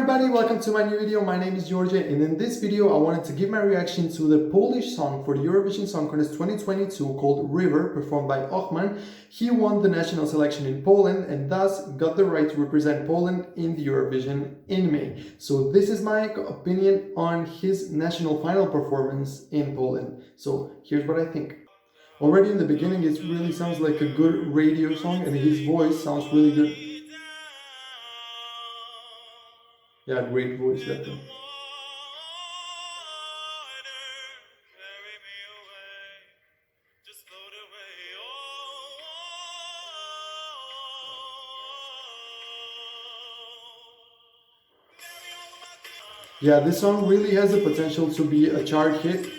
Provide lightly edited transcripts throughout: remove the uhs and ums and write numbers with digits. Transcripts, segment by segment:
everybody, welcome to my new video. My name is Georgia, and in this video I wanted to give my reaction to the Polish song for the Eurovision Song Contest 2022 called River, performed by Ochman. He won the national selection in Poland and thus got the right to represent Poland in the Eurovision in May. So this is my opinion on his national final performance in Poland. So here's what I think. Already in the beginning it really sounds like a good radio song and his voice sounds really good. Yeah, great voice, definitely. Yeah, this song really has the potential to be a chart hit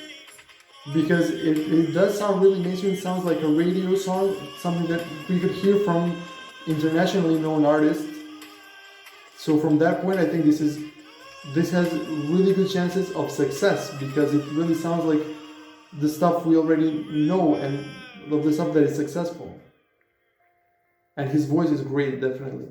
because it does sound really mainstream. It sounds like a radio song, something that we could hear from internationally known artists. So from that point, I think this has really good chances of success because it really sounds like the stuff we already know and of the stuff that is successful. And his voice is great, definitely.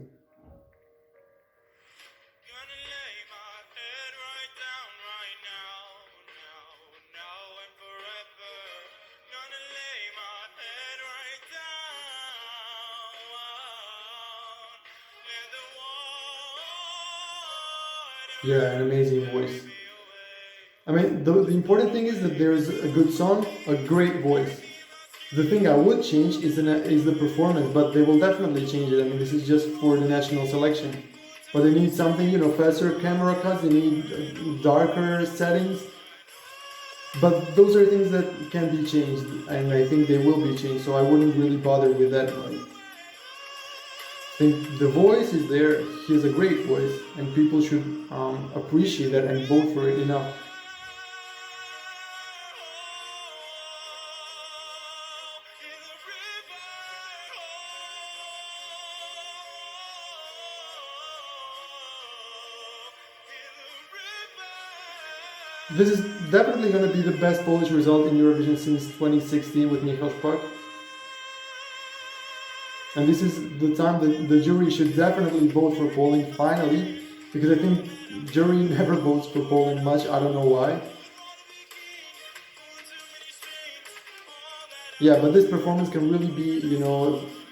Yeah, an amazing voice. I mean, the important thing is that there's a good song, a great voice. The thing I would change is the performance, but they will definitely change it. I mean, this is just for the national selection. But they need something, faster camera cuts, they need darker settings. But those are things that can be changed, and I think they will be changed, so I wouldn't really bother with that. I think the voice is there, he has a great voice, and people should appreciate that and vote for it enough. This is definitely going to be the best Polish result in Eurovision since 2016 with Michał Szpak. And this is the time that the jury should definitely vote for Poland finally, because I think jury never votes for Poland much, I don't know why. Yeah, but this performance can really be,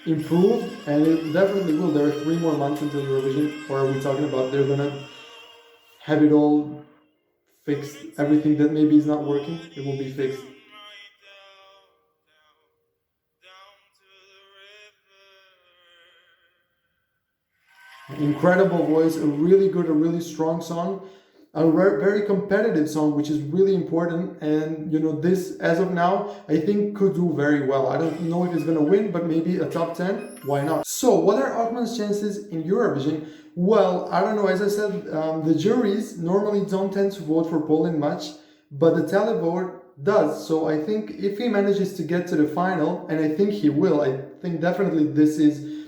improved, and it definitely will. There are 3 more months until Eurovision. What are we talking about? They're gonna have it all fixed. Everything that maybe is not working, it will be fixed. Incredible voice, a really strong song, a very competitive song, which is really important. And this, as of now, I think could do very well. I don't know if it's gonna win, but maybe a top 10, why not? So what are Ochman's chances in Eurovision? Well, I don't know. As I said, the juries normally don't tend to vote for Poland much, but the televote does. So I think if he manages to get to the final, and I think he will, I think definitely this is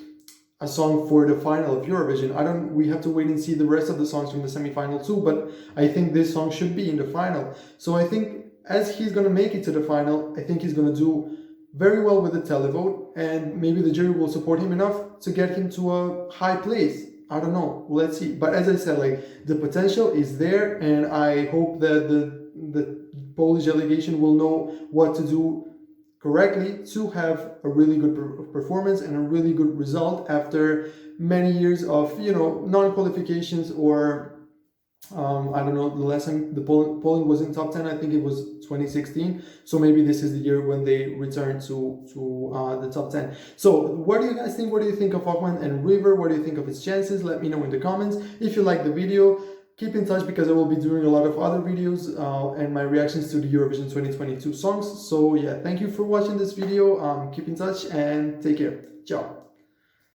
a song for the final of Eurovision. We have to wait and see the rest of the songs from the semi-final too, but I think this song should be in the final. So I think as he's gonna make it to the final, I think he's gonna do very well with the televote, and maybe the jury will support him enough to get him to a high place. I don't know, let's see. But as I said, the potential is there, and I hope that the Polish delegation will know what to do correctly to have a really good performance and a really good result after many years of non-qualifications, or I don't know, the last time Poland was in top 10, I think it was 2016. So maybe this is the year when they return to the top 10. So what do you guys think? What do you think of Ochman and River? What do you think of his chances? Let me know in the comments. If you like the video, keep in touch because I will be doing a lot of other videos and my reactions to the Eurovision 2022 songs. So yeah, thank you for watching this video. Keep in touch and take care. Ciao.